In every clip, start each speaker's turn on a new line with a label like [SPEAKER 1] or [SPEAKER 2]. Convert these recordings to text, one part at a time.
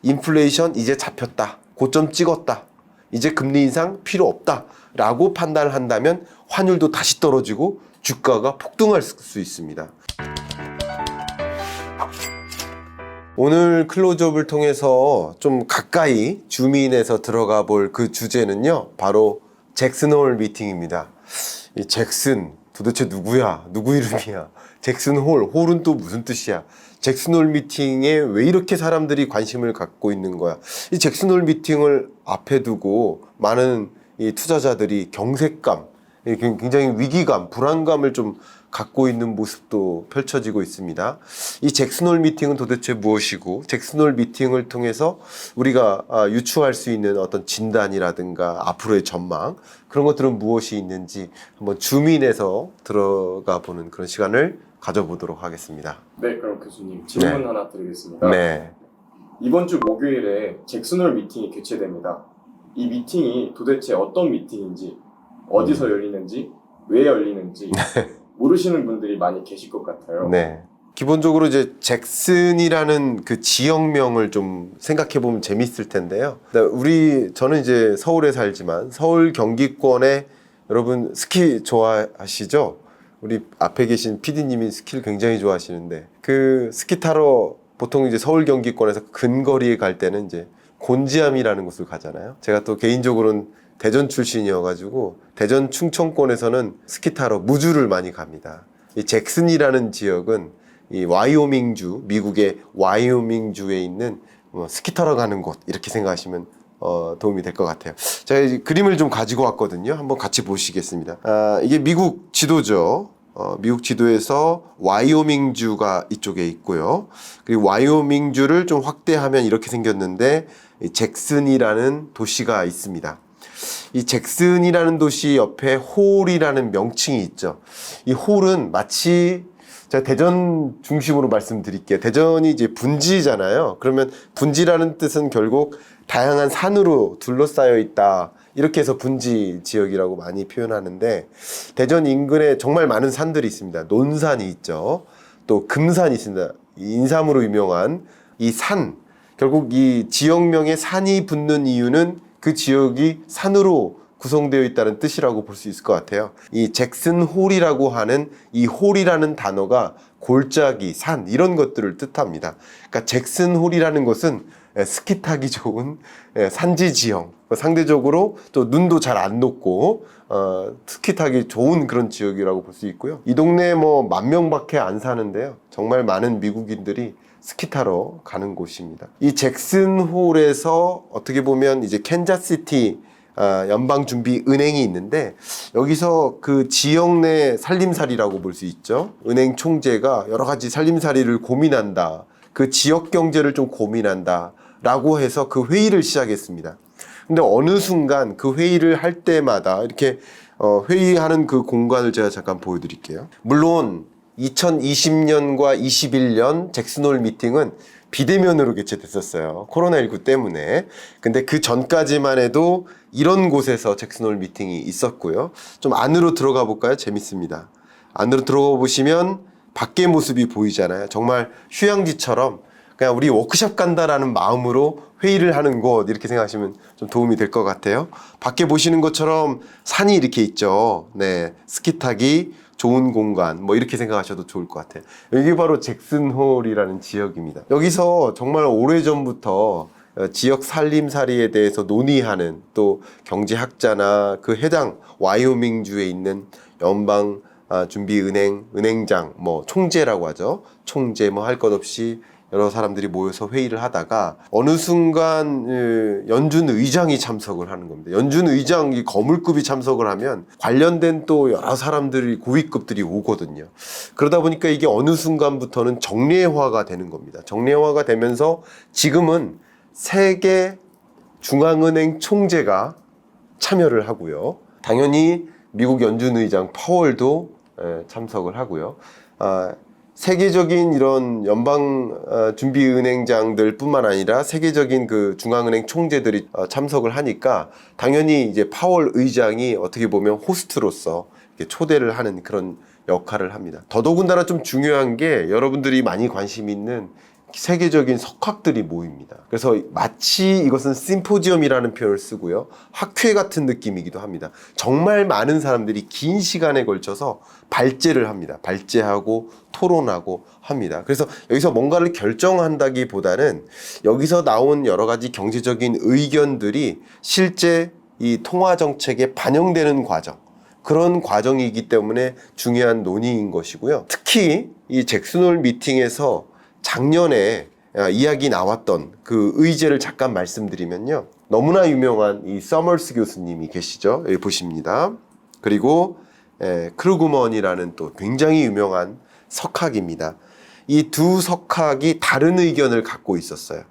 [SPEAKER 1] 인플레이션 이제 잡혔다, 고점 찍었다, 이제 금리 인상 필요 없다 라고 판단을 한다면 환율도 다시 떨어지고 주가가 폭등할 수 있습니다. 오늘 클로즈업을 통해서 좀 가까이 줌인해서 들어가 볼 그 주제는요, 바로 잭슨 홀 미팅입니다. 이 잭슨 도대체 누구야? 누구 이름이야? 잭슨 홀, 홀은 또 무슨 뜻이야? 잭슨 홀 미팅에 왜 이렇게 사람들이 관심을 갖고 있는 거야? 이 잭슨 홀 미팅을 앞에 두고 많은 이 투자자들이 경색감, 굉장히 위기감, 불안감을 좀 갖고 있는 모습도 펼쳐지고 있습니다. 이 잭슨 홀 미팅은 도대체 무엇이고, 잭슨 홀 미팅을 통해서 우리가 유추할 수 있는 어떤 진단이라든가 앞으로의 전망, 그런 것들은 무엇이 있는지 한번 줌인해서 들어가 보는 그런 시간을 가져보도록 하겠습니다.
[SPEAKER 2] 네, 그럼 교수님 질문
[SPEAKER 1] 네.
[SPEAKER 2] 하나 드리겠습니다.
[SPEAKER 1] 네.
[SPEAKER 2] 이번 주 목요일에 잭슨 홀 미팅이 개최됩니다. 이 미팅이 도대체 어떤 미팅인지, 어디서 열리는지, 왜 열리는지 모르시는 분들이 많이 계실 것 같아요.
[SPEAKER 1] 네. 기본적으로 이제 잭슨이라는 그 지역명을 좀 생각해 보면 재밌을 텐데요. 저는 이제 서울에 살지만 서울 경기권에 여러분 스키 좋아하시죠? 우리 앞에 계신 PD님이 스키를 굉장히 좋아하시는데, 그 스키 타러 보통 이제 서울 경기권에서 근거리에 갈 때는 이제 곤지암이라는 곳을 가잖아요. 제가 또 개인적으로는 대전 출신이어가지고 대전 충청권에서는 스키 타러 무주를 많이 갑니다. 이 잭슨이라는 지역은 이 와이오밍주, 미국의 와이오밍주에 있는 스키 타러 가는 곳, 이렇게 생각하시면 도움이 될 것 같아요. 제가 이 그림을 좀 가지고 왔거든요. 한번 같이 보시겠습니다. 이게 미국 지도죠. 미국 지도에서 와이오밍주가 이쪽에 있고요. 그리고 와이오밍주를 좀 확대하면 이렇게 생겼는데, 이 잭슨이라는 도시가 있습니다. 이 잭슨이라는 도시 옆에 홀이라는 명칭이 있죠. 이 홀은 마치, 제가 대전 중심으로 말씀드릴게요. 대전이 이제 분지잖아요. 그러면 분지라는 뜻은 결국 다양한 산으로 둘러싸여 있다, 이렇게 해서 분지 지역이라고 많이 표현하는데, 대전 인근에 정말 많은 산들이 있습니다. 논산이 있죠. 또 금산이 있습니다. 인삼으로 유명한 이 산, 결국 이 지역명에 산이 붙는 이유는 그 지역이 산으로 구성되어 있다는 뜻이라고 볼 수 있을 것 같아요. 이 잭슨 홀이라고 하는 이 홀이라는 단어가 골짜기, 산, 이런 것들을 뜻합니다. 그러니까 잭슨 홀이라는 것은 스키 타기 좋은 산지 지형, 상대적으로 또 눈도 잘 안 녹고 스키 타기 좋은 그런 지역이라고 볼 수 있고요. 이 동네에 뭐 10,000명밖에 안 사는데요, 정말 많은 미국인들이 스키 타러 가는 곳입니다. 이 잭슨 홀에서 어떻게 보면 이제 캔자스시티 연방준비은행이 있는데, 여기서 그 지역 내 살림살이라고 볼 수 있죠. 은행 총재가 여러 가지 살림살이를 고민한다, 그 지역 경제를 좀 고민한다 라고 해서 그 회의를 시작했습니다. 근데 어느 순간 그 회의를 할 때마다 이렇게 회의하는 그 공간을 제가 잠깐 보여드릴게요. 물론 2020년과 21년 잭슨홀 미팅은 비대면으로 개최됐었어요. 코로나19 때문에. 근데 그 전까지만 해도 이런 곳에서 잭슨홀 미팅이 있었고요. 좀 안으로 들어가 볼까요? 재밌습니다. 안으로 들어가 보시면 밖의 모습이 보이잖아요. 정말 휴양지처럼 그냥 우리 워크숍 간다라는 마음으로 회의를 하는 곳, 이렇게 생각하시면 좀 도움이 될 것 같아요. 밖에 보시는 것처럼 산이 이렇게 있죠. 네, 스키 타기 좋은 공간, 뭐 이렇게 생각하셔도 좋을 것 같아요. 여기 바로 잭슨홀이라는 지역입니다. 여기서 정말 오래전부터 지역 살림살이에 대해서 논의하는, 또 경제학자나 그 해당 와이오밍주에 있는 연방 준비은행 은행장, 뭐 총재라고 하죠. 총재, 뭐 할 것 없이 여러 사람들이 모여서 회의를 하다가 어느 순간 연준 의장이 참석을 하는 겁니다. 연준 의장이 거물급이 참석을 하면 관련된 또 여러 사람들이, 고위급들이 오거든요. 그러다 보니까 이게 어느 순간부터는 정례화가 되는 겁니다. 정례화가 되면서 지금은 세계 중앙은행 총재가 참여를 하고요. 당연히 미국 연준 의장 파월도 참석을 하고요. 세계적인 이런 연방준비은행장들 뿐만 아니라 세계적인 그 중앙은행 총재들이 참석을 하니까 당연히 이제 파월 의장이 어떻게 보면 호스트로서 이렇게 초대를 하는 그런 역할을 합니다. 더더군다나 좀 중요한 게, 여러분들이 많이 관심 있는 세계적인 석학들이 모입니다. 그래서 마치 이것은 심포지엄이라는 표현을 쓰고요. 학회 같은 느낌이기도 합니다. 정말 많은 사람들이 긴 시간에 걸쳐서 발제를 합니다. 발제하고 토론하고 합니다. 그래서 여기서 뭔가를 결정한다기보다는 여기서 나온 여러 가지 경제적인 의견들이 실제 이 통화 정책에 반영되는 과정, 그런 과정이기 때문에 중요한 논의인 것이고요. 특히 이 잭슨홀 미팅에서 작년에 이야기 나왔던 그 의제를 잠깐 말씀드리면요. 너무나 유명한 이 서머스 교수님이 계시죠. 여기 보십니다. 그리고 크루그먼이라는 또 굉장히 유명한 석학입니다. 이 두 석학이 다른 의견을 갖고 있었어요.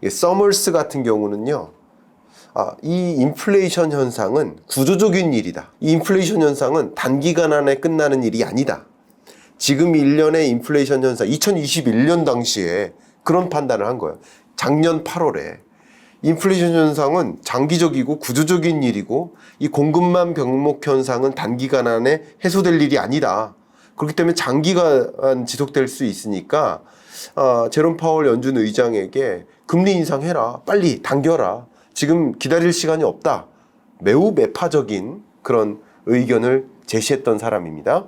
[SPEAKER 1] 서머스 같은 경우는요. 이 인플레이션 현상은 구조적인 일이다. 이 인플레이션 현상은 단기간 안에 끝나는 일이 아니다. 지금 1년의 인플레이션 현상, 2021년 당시에 그런 판단을 한 거예요. 작년 8월에. 인플레이션 현상은 장기적이고 구조적인 일이고 이 공급망 병목 현상은 단기간 안에 해소될 일이 아니다. 그렇기 때문에 장기간 지속될 수 있으니까 제롬 파월 연준 의장에게 금리 인상해라. 빨리 당겨라. 지금 기다릴 시간이 없다. 매우 매파적인 그런 의견을 제시했던 사람입니다.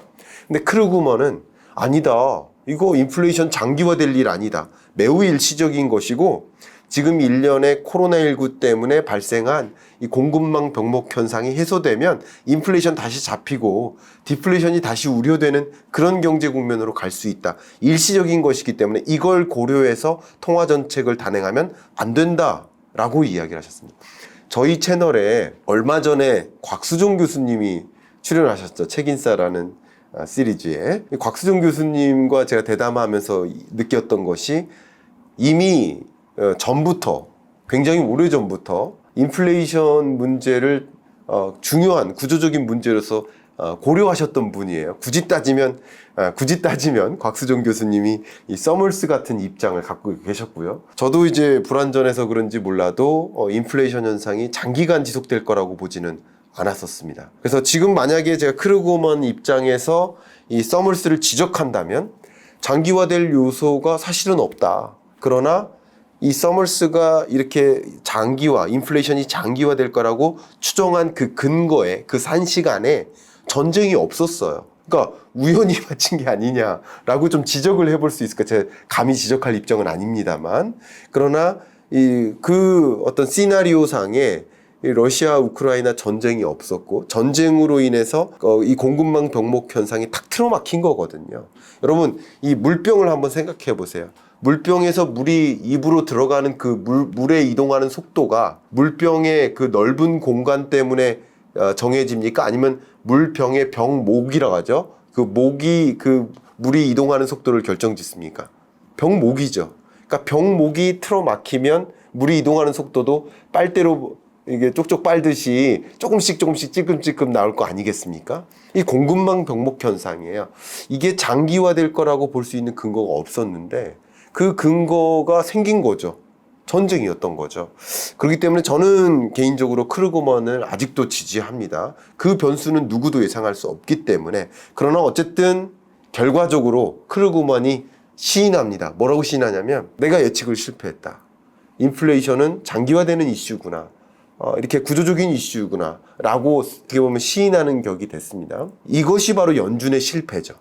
[SPEAKER 1] 근데 크루그먼은 아니다. 이거 인플레이션 장기화될 일 아니다. 매우 일시적인 것이고 지금 1년의 코로나19 때문에 발생한 이 공급망 병목 현상이 해소되면 인플레이션 다시 잡히고 디플레이션이 다시 우려되는 그런 경제 국면으로 갈 수 있다. 일시적인 것이기 때문에 이걸 고려해서 통화 정책을 단행하면 안 된다라고 이야기를 하셨습니다. 저희 채널에 얼마 전에 곽수종 교수님이 출연하셨죠. 책인싸라는 시리즈에. 곽수종 교수님과 제가 대담하면서 느꼈던 것이 이미 전부터, 굉장히 오래전부터 인플레이션 문제를 중요한 구조적인 문제로서 고려하셨던 분이에요. 굳이 따지면 곽수종 교수님이 이 서머스 같은 입장을 갖고 계셨고요. 저도 이제 불안전해서 그런지 몰라도 인플레이션 현상이 장기간 지속될 거라고 보지는 않았었습니다. 그래서 지금 만약에 제가 크루그먼 입장에서 이 서머스를 지적한다면 장기화될 요소가 사실은 없다. 그러나 이 서머스가 이렇게 인플레이션이 장기화될 거라고 추정한 그 근거에, 그 산시간에 전쟁이 없었어요. 그러니까 우연히 맞힌 게 아니냐라고 좀 지적을 해볼 수 있을까? 제가 감히 지적할 입장은 아닙니다만. 그러나 그 어떤 시나리오상에 러시아 우크라이나 전쟁이 없었고 전쟁으로 인해서 이 공급망 병목 현상이 탁 틀어막힌 거거든요. 여러분 이 물병을 한번 생각해 보세요. 물병에서 물이 입으로 들어가는 그 물에 이동하는 속도가 물병의 그 넓은 공간 때문에 정해집니까? 아니면 물병의 병목이라고 하죠. 그 목이 그 물이 이동하는 속도를 결정짓습니까? 병목이죠. 그러니까 병목이 틀어막히면 물이 이동하는 속도도 빨대로 이게 쪽쪽 빨듯이 조금씩 찔끔찔끔 나올 거 아니겠습니까? 이 공급망 병목 현상이에요. 이게 장기화될 거라고 볼 수 있는 근거가 없었는데 그 근거가 생긴 거죠. 전쟁이었던 거죠. 그렇기 때문에 저는 개인적으로 크루그먼을 아직도 지지합니다. 그 변수는 누구도 예상할 수 없기 때문에. 그러나 어쨌든 결과적으로 크루그먼이 시인합니다. 뭐라고 시인하냐면 내가 예측을 실패했다. 인플레이션은 장기화되는 이슈구나. 이렇게 구조적인 이슈구나 라고 어떻게 보면 시인하는 격이 됐습니다. 이것이 바로 연준의 실패죠.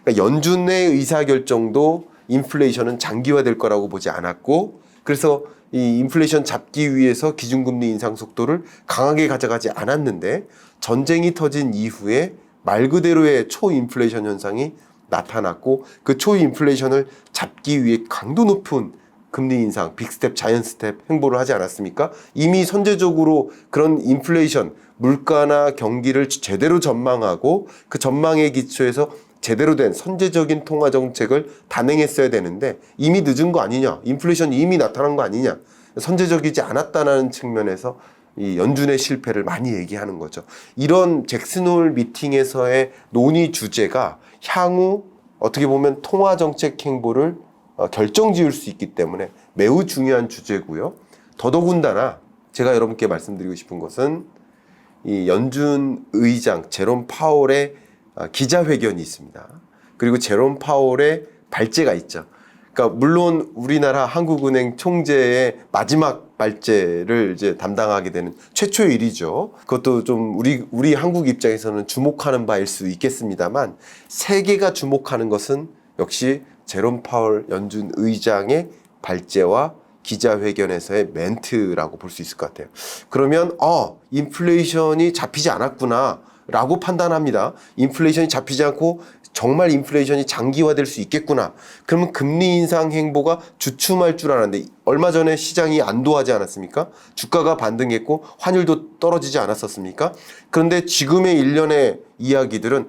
[SPEAKER 1] 그러니까 연준의 의사결정도 인플레이션은 장기화될 거라고 보지 않았고 그래서 이 인플레이션 잡기 위해서 기준금리 인상 속도를 강하게 가져가지 않았는데 전쟁이 터진 이후에 말 그대로의 초인플레이션 현상이 나타났고 그 초인플레이션을 잡기 위해 강도 높은 금리 인상, 빅스텝, 자이언트스텝 행보를 하지 않았습니까? 이미 선제적으로 그런 인플레이션, 물가나 경기를 제대로 전망하고 그 전망에 기초해서 제대로 된 선제적인 통화 정책을 단행했어야 되는데 이미 늦은 거 아니냐? 인플레이션이 이미 나타난 거 아니냐? 선제적이지 않았다는 측면에서 이 연준의 실패를 많이 얘기하는 거죠. 이런 잭슨홀 미팅에서의 논의 주제가 향후 어떻게 보면 통화 정책 행보를 결정지을 수 있기 때문에 매우 중요한 주제고요. 더더군다나 제가 여러분께 말씀드리고 싶은 것은 이 연준 의장 제롬 파월의 기자회견이 있습니다. 그리고 제롬 파월의 발제가 있죠. 그러니까 물론 우리나라 한국은행 총재의 마지막 발제를 이제 담당하게 되는 최초의 일이죠. 그것도 좀 우리 한국 입장에서는 주목하는 바일 수 있겠습니다만 세계가 주목하는 것은 역시 제롬 파월 연준 의장의 발제와 기자회견에서의 멘트라고 볼 수 있을 것 같아요. 그러면 인플레이션이 잡히지 않았구나 라고 판단합니다. 인플레이션이 잡히지 않고 정말 인플레이션이 장기화될 수 있겠구나. 그러면 금리 인상 행보가 주춤할 줄 알았는데 얼마 전에 시장이 안도하지 않았습니까? 주가가 반등했고 환율도 떨어지지 않았었습니까? 그런데 지금의 일련의 이야기들은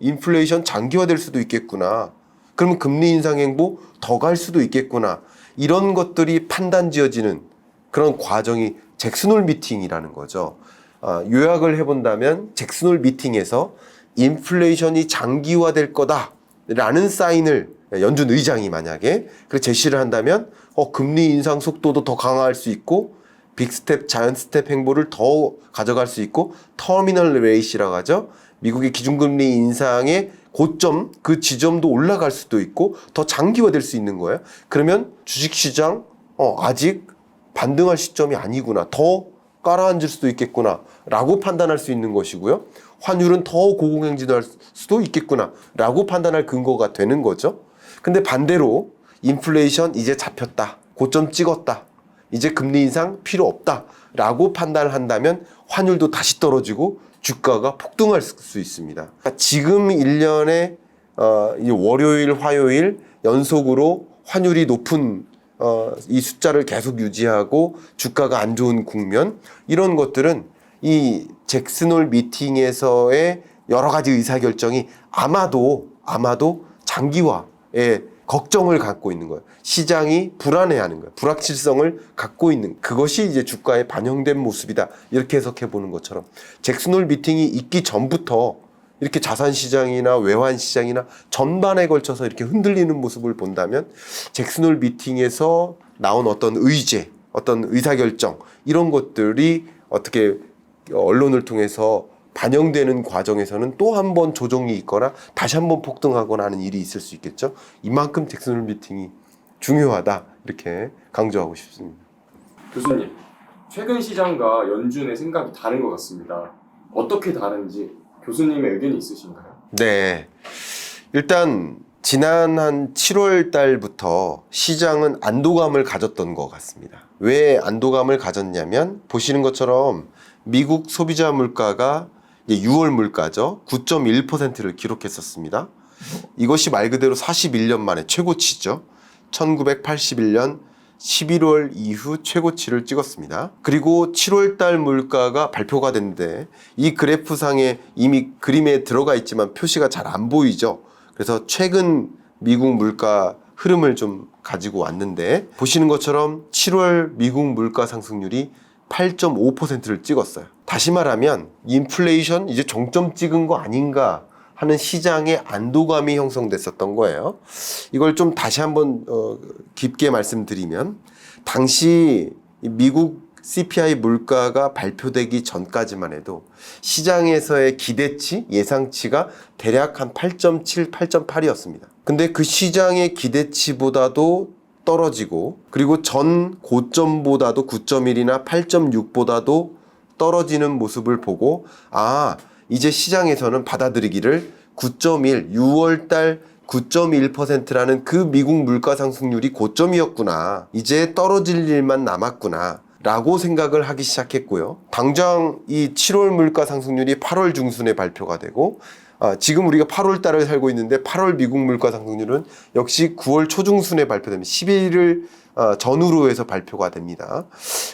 [SPEAKER 1] 인플레이션 장기화될 수도 있겠구나. 그러면 금리 인상 행보 더 갈 수도 있겠구나. 이런 것들이 판단 지어지는 그런 과정이 잭슨홀 미팅이라는 거죠. 요약을 해본다면 잭슨홀 미팅에서 인플레이션이 장기화될 거다라는 사인을 연준 의장이 만약에 제시를 한다면 금리 인상 속도도 더 강화할 수 있고 빅스텝, 자이언트 스텝 행보를 더 가져갈 수 있고 터미널 레이시라고 하죠. 미국의 기준금리 인상의 고점, 그 지점도 올라갈 수도 있고 더 장기화될 수 있는 거예요. 그러면 주식시장 아직 반등할 시점이 아니구나. 더 깔아앉을 수도 있겠구나 라고 판단할 수 있는 것이고요. 환율은 더 고공행진할 수도 있겠구나 라고 판단할 근거가 되는 거죠. 근데 반대로 인플레이션 이제 잡혔다. 고점 찍었다. 이제 금리 인상 필요 없다 라고 판단을 한다면 환율도 다시 떨어지고 주가가 폭등할 수 있습니다. 지금 1년에 월요일, 화요일 연속으로 환율이 높은 이 숫자를 계속 유지하고 주가가 안 좋은 국면, 이런 것들은 이 잭슨홀 미팅에서의 여러 가지 의사결정이 아마도 장기화에 걱정을 갖고 있는 거예요. 시장이 불안해하는 거예요. 불확실성을 갖고 있는, 그것이 이제 주가에 반영된 모습이다. 이렇게 해석해 보는 것처럼 잭슨홀 미팅이 있기 전부터 이렇게 자산시장이나 외환시장이나 전반에 걸쳐서 이렇게 흔들리는 모습을 본다면 잭슨홀 미팅에서 나온 어떤 의제, 어떤 의사결정, 이런 것들이 어떻게 언론을 통해서 반영되는 과정에서는 또 한 번 조정이 있거나 다시 한 번 폭등하거나 하는 일이 있을 수 있겠죠. 이만큼 잭슨홀 미팅이 중요하다, 이렇게 강조하고 싶습니다.
[SPEAKER 2] 교수님, 최근 시장과 연준의 생각이 다른 것 같습니다. 어떻게 다른지 교수님의 의견이 있으신가요?
[SPEAKER 1] 네, 일단 지난 한 7월 달부터 시장은 안도감을 가졌던 것 같습니다. 왜 안도감을 가졌냐면 보시는 것처럼 미국 소비자 물가가 6월 물가죠. 9.1%를 기록했었습니다. 이것이 말 그대로 41년 만에 최고치죠. 1981년 11월 이후 최고치를 찍었습니다. 그리고 7월 달 물가가 발표가 됐는데 이 그래프상에 이미 그림에 들어가 있지만 표시가 잘 안 보이죠. 그래서 최근 미국 물가 흐름을 좀 가지고 왔는데 보시는 것처럼 7월 미국 물가 상승률이 8.5%를 찍었어요. 다시 말하면 인플레이션 이제 정점 찍은 거 아닌가 하는 시장의 안도감이 형성됐었던 거예요. 이걸 좀 다시 한번 깊게 말씀드리면 당시 미국 CPI 물가가 발표되기 전까지만 해도 시장에서의 기대치, 예상치가 대략 한 8.7, 8.8이었습니다. 근데 그 시장의 기대치보다도 떨어지고 그리고 전 고점보다도 9.1이나 8.6보다도 떨어지는 모습을 보고 이제 시장에서는 받아들이기를 9.1, 6월달 9.1%라는 그 미국 물가 상승률이 고점이었구나. 이제 떨어질 일만 남았구나. 라고 생각을 하기 시작했고요. 당장 이 7월 물가 상승률이 8월 중순에 발표가 되고 지금 우리가 8월 달을 살고 있는데 8월 미국 물가 상승률은 역시 9월 초중순에 발표됩니다. 11일 전후로 해서 발표가 됩니다.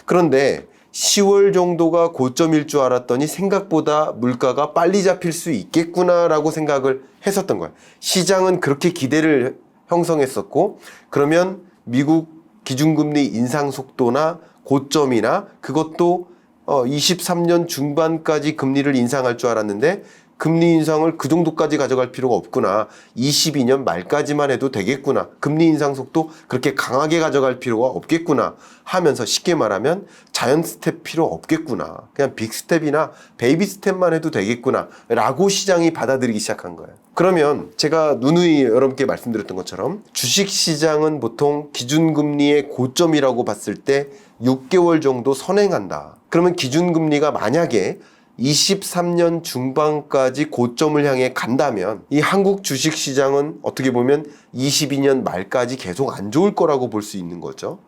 [SPEAKER 1] 그런데 10월 정도가 고점일 줄 알았더니 생각보다 물가가 빨리 잡힐 수 있겠구나라고 생각을 했었던 거예요. 시장은 그렇게 기대를 형성했었고 그러면 미국 기준금리 인상 속도나 고점이나 그것도 23년 중반까지 금리를 인상할 줄 알았는데 금리 인상을 그 정도까지 가져갈 필요가 없구나. 22년 말까지만 해도 되겠구나. 금리 인상 속도 그렇게 강하게 가져갈 필요가 없겠구나 하면서 쉽게 말하면 자이언트 스텝 필요 없겠구나. 그냥 빅 스텝이나 베이비 스텝만 해도 되겠구나 라고 시장이 받아들이기 시작한 거예요. 그러면 제가 누누이 여러분께 말씀드렸던 것처럼 주식시장은 보통 기준금리의 고점이라고 봤을 때 6개월 정도 선행한다. 그러면 기준금리가 만약에 23년 중반까지 고점을 향해 간다면 이 한국 주식시장은 어떻게 보면 22년 말까지 계속 안 좋을 거라고 볼 수 있는 거죠.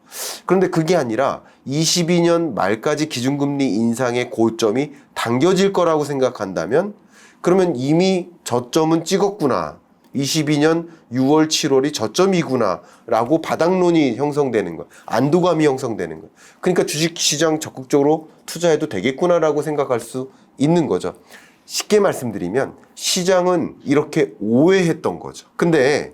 [SPEAKER 1] 그런데 그게 아니라 22년 말까지 기준금리 인상의 고점이 당겨질 거라고 생각한다면 그러면 이미 저점은 찍었구나. 22년 6월, 7월이 저점이구나 라고 바닥론이 형성되는 거예요. 안도감이 형성되는 거예요. 그러니까 주식시장 적극적으로 투자해도 되겠구나 라고 생각할 수 있는 거죠. 쉽게 말씀드리면 시장은 이렇게 오해했던 거죠. 근데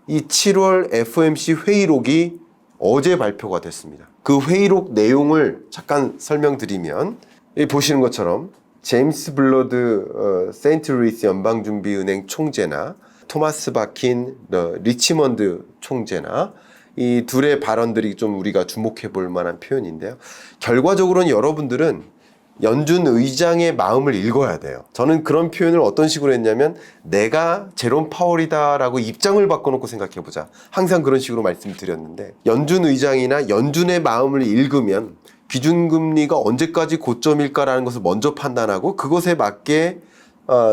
[SPEAKER 1] 이 7월 FOMC 회의록이 어제 발표가 됐습니다. 그 회의록 내용을 잠깐 설명드리면 여기 보시는 것처럼 제임스 블러드 세인트루이스 연방준비은행 총재나 토마스 바킨 리치먼드 총재나 이 둘의 발언들이 좀 우리가 주목해 볼 만한 표현인데요. 결과적으로는 여러분들은 연준 의장의 마음을 읽어야 돼요. 저는 그런 표현을 어떤 식으로 했냐면 내가 제롬 파월이다라고 입장을 바꿔놓고 생각해보자. 항상 그런 식으로 말씀드렸는데 연준 의장이나 연준의 마음을 읽으면 기준금리가 언제까지 고점일까라는 것을 먼저 판단하고 그것에 맞게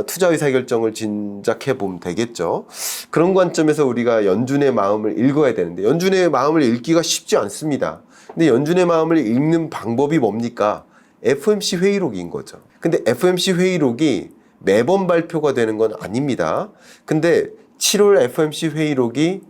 [SPEAKER 1] 투자 의사결정을 진작해 보면 되겠죠. 그런 관점에서 우리가 연준의 마음을 읽어야 되는데 연준의 마음을 읽기가 쉽지 않습니다. 근데 연준의 마음을 읽는 방법이 뭡니까? FOMC 회의록인 거죠. 근데 FOMC 회의록이 매번 발표가 되는 건 아닙니다. 근데 7월 FOMC 회의록이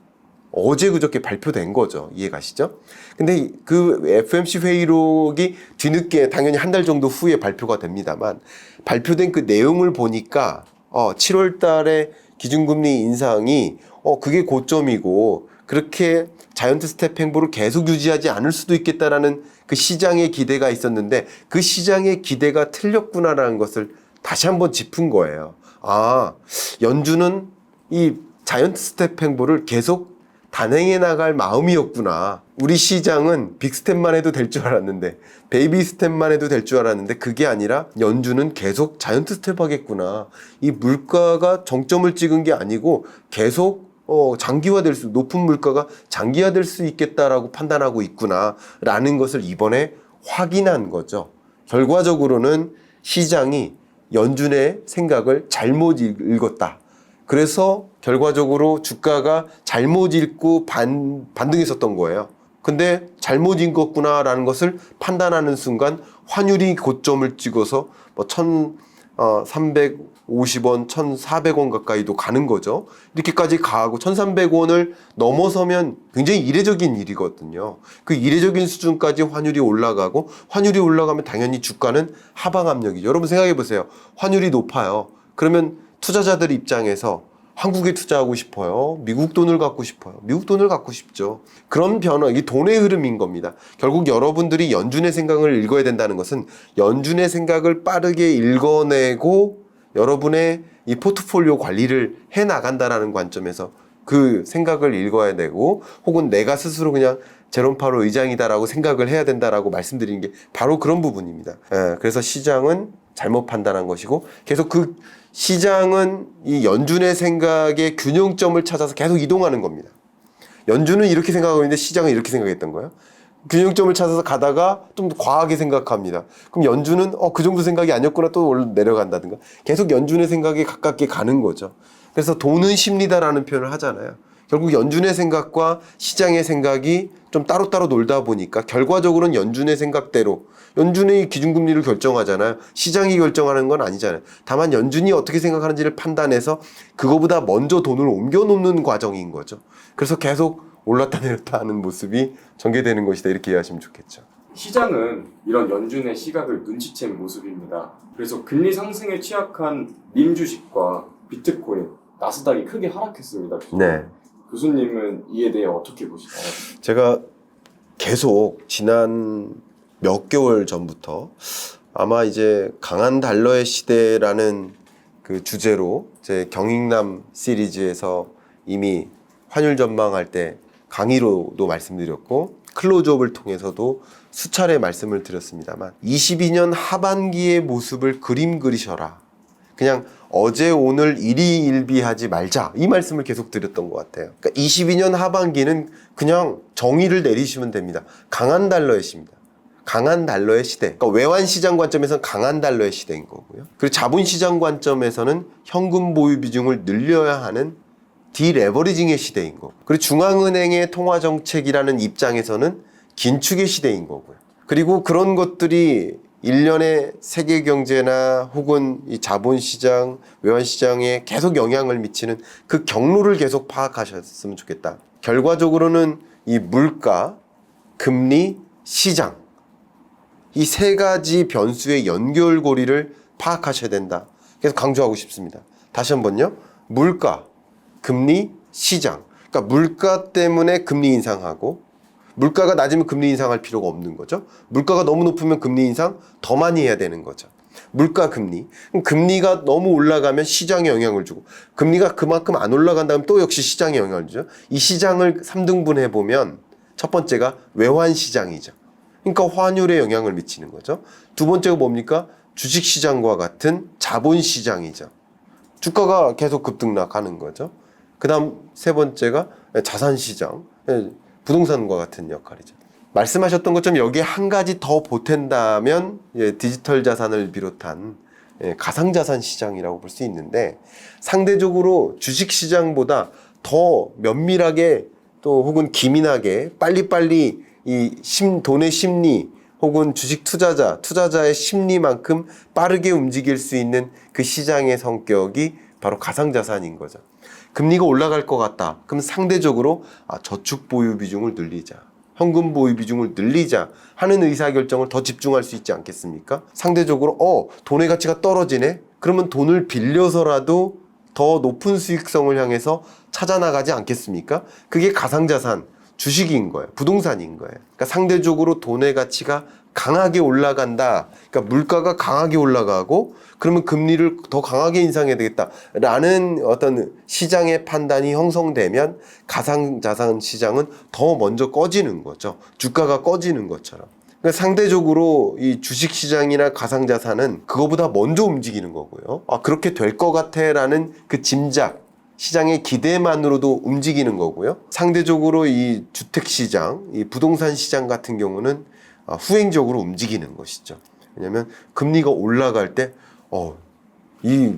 [SPEAKER 1] 어제 그저께 발표된 거죠. 이해가시죠? 근데 그 FOMC 회의록이 뒤늦게 당연히 한 달 정도 후에 발표가 됩니다만 발표된 그 내용을 보니까 7월 달에 기준금리 인상이 그게 고점이고 그렇게 자이언트 스텝 행보를 계속 유지하지 않을 수도 있겠다라는 그 시장의 기대가 있었는데 그 시장의 기대가 틀렸구나라는 것을 다시 한번 짚은 거예요. 연준은 이 자이언트 스텝 행보를 계속 단행해 나갈 마음이었구나. 우리 시장은 빅 스텝만 해도 될 줄 알았는데 베이비 스텝만 해도 될 줄 알았는데 그게 아니라 연준은 계속 자이언트 스텝 하겠구나. 이 물가가 정점을 찍은 게 아니고 계속 장기화될 수, 높은 물가가 장기화될 수 있겠다라고 판단하고 있구나라는 것을 이번에 확인한 거죠. 결과적으로는 시장이 연준의 생각을 잘못 읽었다. 그래서 결과적으로 주가가 잘못 읽고 반등했었던 거예요. 근데 잘못 읽었구나라는 것을 판단하는 순간 환율이 고점을 찍어서 1,350원, 1,400원 가까이도 가는 거죠. 이렇게까지 가고 1,300원을 넘어서면 굉장히 이례적인 일이거든요. 그 이례적인 수준까지 환율이 올라가고 환율이 올라가면 당연히 주가는 하방 압력이죠. 여러분 생각해 보세요. 환율이 높아요. 그러면 투자자들 입장에서 한국에 투자하고 싶어요. 미국 돈을 갖고 싶어요. 미국 돈을 갖고 싶죠. 그런 변화, 이게 돈의 흐름인 겁니다. 결국 여러분들이 연준의 생각을 읽어야 된다는 것은 연준의 생각을 빠르게 읽어내고 여러분의 이 포트폴리오 관리를 해 나간다라는 관점에서 그 생각을 읽어야 되고 혹은 내가 스스로 그냥 제롬 파월 의장이다라고 생각을 해야 된다라고 말씀드리는 게 바로 그런 부분입니다. 그래서 시장은 잘못 판단한 것이고 계속 그 시장은 이 연준의 생각의 균형점을 찾아서 계속 이동하는 겁니다. 연준은 이렇게 생각하고 있는데 시장은 이렇게 생각했던 거예요. 균형점을 찾아서 가다가 좀 더 과하게 생각합니다. 그럼 연준은 그 정도 생각이 아니었구나 또 내려간다든가 계속 연준의 생각에 가깝게 가는 거죠. 그래서 돈은 심리다라는 표현을 하잖아요. 결국 연준의 생각과 시장의 생각이 좀 따로따로 놀다 보니까 결과적으로는 연준의 생각대로 연준이 기준금리를 결정하잖아요. 시장이 결정하는 건 아니잖아요. 다만 연준이 어떻게 생각하는지를 판단해서 그거보다 먼저 돈을 옮겨놓는 과정인 거죠. 그래서 계속 올랐다 내렸다 하는 모습이 전개되는 것이다 이렇게 이해하시면 좋겠죠.
[SPEAKER 2] 시장은 이런 연준의 시각을 눈치챈 모습입니다. 그래서 금리 상승에 취약한 림 주식과 비트코인, 나스닥이 크게 하락했습니다.
[SPEAKER 1] 네.
[SPEAKER 2] 교수님은 이에 대해 어떻게 보시나요?
[SPEAKER 1] 제가 계속 지난 몇 개월 전부터 아마 이제 강한 달러의 시대라는 그 주제로 제 경익남 시리즈에서 이미 환율 전망할 때 강의로도 말씀드렸고 클로즈업을 통해서도 수차례 말씀을 드렸습니다만 22년 하반기의 모습을 그림 그리셔라. 그냥 어제 오늘 일희일비하지 말자 이 말씀을 계속 드렸던 것 같아요. 그러니까 22년 하반기는 그냥 정의를 내리시면 됩니다. 강한 달러의 시입니다. 강한 달러의 시대. 그러니까 외환 시장 관점에서는 강한 달러의 시대인 거고요. 그리고 자본 시장 관점에서는 현금 보유 비중을 늘려야 하는 디레버리징의 시대인 거고. 그리고 중앙은행의 통화 정책이라는 입장에서는 긴축의 시대인 거고요. 그리고 그런 것들이 일련의 세계 경제나 혹은 이 자본 시장, 외환 시장에 계속 영향을 미치는 그 경로를 계속 파악하셨으면 좋겠다. 결과적으로는 이 물가, 금리, 시장 이 세 가지 변수의 연결고리를 파악하셔야 된다. 그래서 강조하고 싶습니다. 다시 한번요. 물가, 금리, 시장. 그러니까 물가 때문에 금리 인상하고 물가가 낮으면 금리 인상할 필요가 없는 거죠. 물가가 너무 높으면 금리 인상 더 많이 해야 되는 거죠. 물가, 금리. 그럼 금리가 너무 올라가면 시장에 영향을 주고 금리가 그만큼 안 올라간다면 또 역시 시장에 영향을 주죠. 이 시장을 3등분해 보면 첫 번째가 외환 시장이죠. 그러니까 환율에 영향을 미치는 거죠. 두 번째가 뭡니까? 주식시장과 같은 자본시장이죠. 주가가 계속 급등락하는 거죠. 그 다음 세 번째가 자산시장, 부동산과 같은 역할이죠. 말씀하셨던 것처럼 여기에 한 가지 더 보탠다면 디지털 자산을 비롯한 가상자산 시장이라고 볼 수 있는데 상대적으로 주식시장보다 더 면밀하게 또 혹은 기민하게 빨리빨리 이 돈의 심리 혹은 주식 투자자의 심리만큼 빠르게 움직일 수 있는 그 시장의 성격이 바로 가상자산인 거죠. 금리가 올라갈 것 같다. 그럼 상대적으로 저축 보유 비중을 늘리자. 현금 보유 비중을 늘리자 하는 의사결정을 더 집중할 수 있지 않겠습니까? 상대적으로 돈의 가치가 떨어지네? 그러면 돈을 빌려서라도 더 높은 수익성을 향해서 찾아나가지 않겠습니까? 그게 가상자산, 주식인 거예요. 부동산인 거예요. 그러니까 상대적으로 돈의 가치가 강하게 올라간다. 그러니까 물가가 강하게 올라가고 그러면 금리를 더 강하게 인상해야 되겠다라는 어떤 시장의 판단이 형성되면 가상자산 시장은 더 먼저 꺼지는 거죠. 주가가 꺼지는 것처럼. 그러니까 상대적으로 이 주식시장이나 가상자산은 그거보다 먼저 움직이는 거고요. 그렇게 될 것 같아라는 그 짐작, 시장의 기대만으로도 움직이는 거고요. 상대적으로 이 주택시장, 이 부동산 시장 같은 경우는 후행적으로 움직이는 것이죠. 왜냐하면 금리가 올라갈 때 이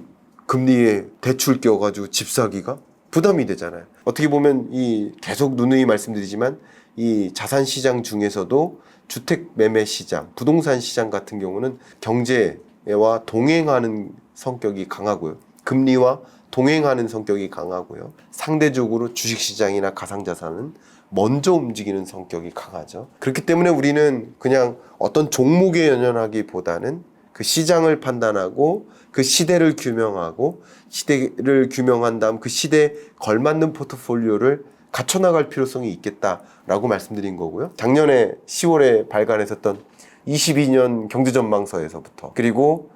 [SPEAKER 1] 금리에 대출 껴가지고 집 사기가 부담이 되잖아요. 어떻게 보면 이 계속 누누이 말씀드리지만 이 자산 시장 중에서도 주택 매매 시장, 부동산 시장 같은 경우는 경제와 동행하는 성격이 강하고요. 금리와 동행하는 성격이 강하고요. 상대적으로 주식시장이나 가상자산은 먼저 움직이는 성격이 강하죠. 그렇기 때문에 우리는 그냥 어떤 종목에 연연하기보다는 그 시장을 판단하고 그 시대를 규명하고 시대를 규명한 다음 그 시대에 걸맞는 포트폴리오를 갖춰나갈 필요성이 있겠다라고 말씀드린 거고요. 작년에 10월에 발간했었던 22년 경제전망서에서부터 그리고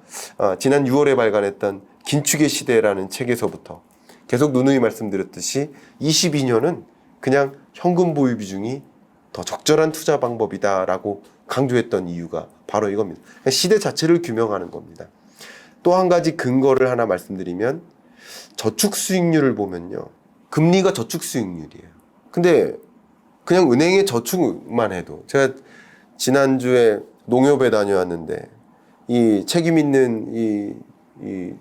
[SPEAKER 1] 지난 6월에 발간했던 긴축의 시대라는 책에서부터 계속 누누이 말씀드렸듯이 22년은 그냥 현금 보유 비중이 더 적절한 투자 방법이다라고 강조했던 이유가 바로 이겁니다. 시대 자체를 규명하는 겁니다. 또 한 가지 근거를 하나 말씀드리면 저축 수익률을 보면요. 금리가 저축 수익률이에요. 근데 그냥 은행에 저축만 해도 제가 지난주에 농협에 다녀왔는데 이 책임 있는 이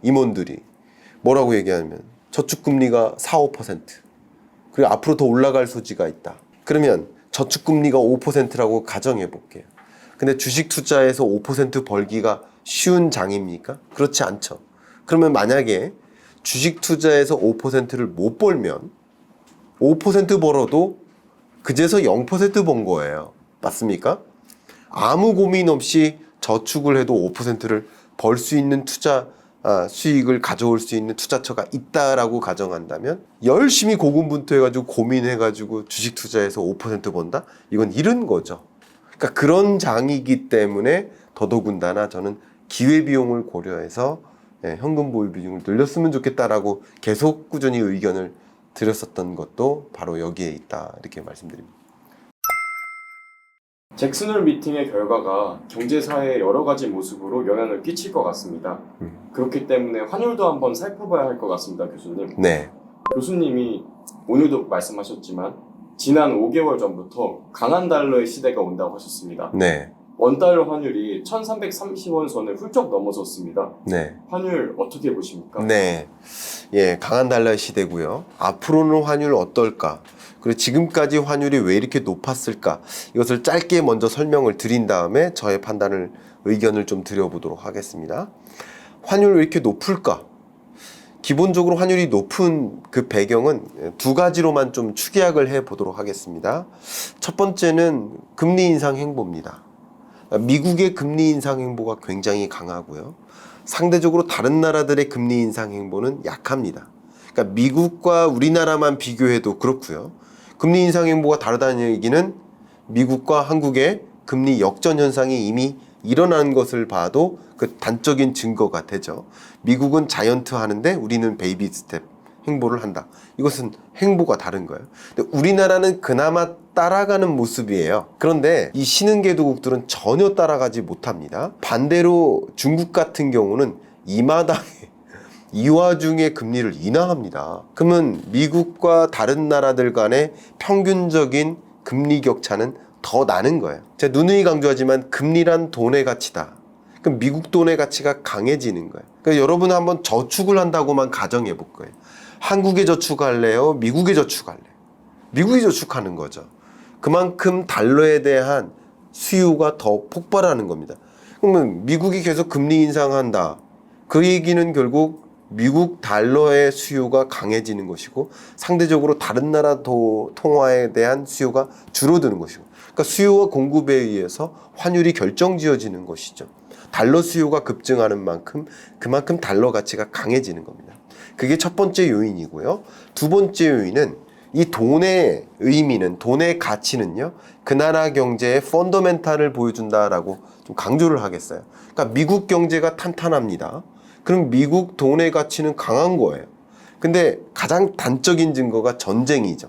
[SPEAKER 1] 임원들이 뭐라고 얘기하냐면 저축금리가 4, 5% 그리고 앞으로 더 올라갈 소지가 있다. 그러면 저축금리가 5%라고 가정해 볼게요. 근데 주식 투자에서 5% 벌기가 쉬운 장입니까? 그렇지 않죠. 그러면 만약에 주식 투자에서 5%를 못 벌면 5% 벌어도 그제서 0% 번 거예요. 맞습니까? 아무 고민 없이 저축을 해도 5%를 벌 수 있는 투자 수익을 가져올 수 있는 투자처가 있다라고 가정한다면 열심히 고군분투해가지고 고민해가지고 주식 투자해서 5% 번다? 이건 잃은 거죠. 그러니까 그런 장이기 때문에 더더군다나 저는 기회비용을 고려해서 현금 보유 비중을 늘렸으면 좋겠다라고 계속 꾸준히 의견을 드렸었던 것도 바로 여기에 있다 이렇게 말씀드립니다.
[SPEAKER 2] 잭슨홀 미팅의 결과가 경제사회의 여러 가지 모습으로 영향을 끼칠 것 같습니다. 그렇기 때문에 환율도 한번 살펴봐야 할 것 같습니다, 교수님.
[SPEAKER 1] 네,
[SPEAKER 2] 교수님이 오늘도 말씀하셨지만 지난 5개월 전부터 강한 달러의 시대가 온다고 하셨습니다.
[SPEAKER 1] 네,
[SPEAKER 2] 원달러 환율이 1330원 선을 훌쩍 넘어섰습니다.
[SPEAKER 1] 네.
[SPEAKER 2] 환율 어떻게 보십니까?
[SPEAKER 1] 네, 강한 달러의 시대고요. 앞으로는 환율 어떨까? 그리고 지금까지 환율이 왜 이렇게 높았을까? 이것을 짧게 먼저 설명을 드린 다음에 저의 판단을, 의견을 좀 드려보도록 하겠습니다. 환율 왜 이렇게 높을까? 기본적으로 환율이 높은 그 배경은 두 가지로만 좀 축약을 해 보도록 하겠습니다. 첫 번째는 금리 인상 행보입니다. 미국의 금리 인상 행보가 굉장히 강하고요. 상대적으로 다른 나라들의 금리 인상 행보는 약합니다. 그러니까 미국과 우리나라만 비교해도 그렇고요. 금리 인상 행보가 다르다는 얘기는 미국과 한국의 금리 역전 현상이 이미 일어난 것을 봐도 그 단적인 증거가 되죠. 미국은 자이언트 하는데 우리는 베이비 스텝 행보를 한다. 이것은 행보가 다른 거예요. 근데 우리나라는 그나마 따라가는 모습이에요. 그런데 이 신흥개도국들은 전혀 따라가지 못합니다. 반대로 중국 같은 경우는 이 마당에 이 와중에 금리를 인하합니다. 그러면 미국과 다른 나라들 간의 평균적인 금리 격차는 더 나는 거예요. 제가 누누이 강조하지만 금리란 돈의 가치다. 그럼 미국 돈의 가치가 강해지는 거예요. 그러니까 여러분 한번 저축을 한다고만 가정해 볼 거예요. 한국에 저축할래요? 미국에 저축할래요? 미국이 저축하는 거죠. 그만큼 달러에 대한 수요가 더 폭발하는 겁니다. 그러면 미국이 계속 금리 인상한다. 그 얘기는 결국 미국 달러의 수요가 강해지는 것이고 상대적으로 다른 나라 통화에 대한 수요가 줄어드는 것이고, 그러니까 수요와 공급에 의해서 환율이 결정지어지는 것이죠. 달러 수요가 급증하는 만큼 그만큼 달러 가치가 강해지는 겁니다. 그게 첫 번째 요인이고요. 두 번째 요인은 이 돈의 의미는, 돈의 가치는요, 그 나라 경제의 펀더멘탈을 보여준다라고 좀 강조를 하겠어요. 그러니까 미국 경제가 탄탄합니다. 그럼 미국 돈의 가치는 강한 거예요. 근데 가장 단적인 증거가 전쟁이죠.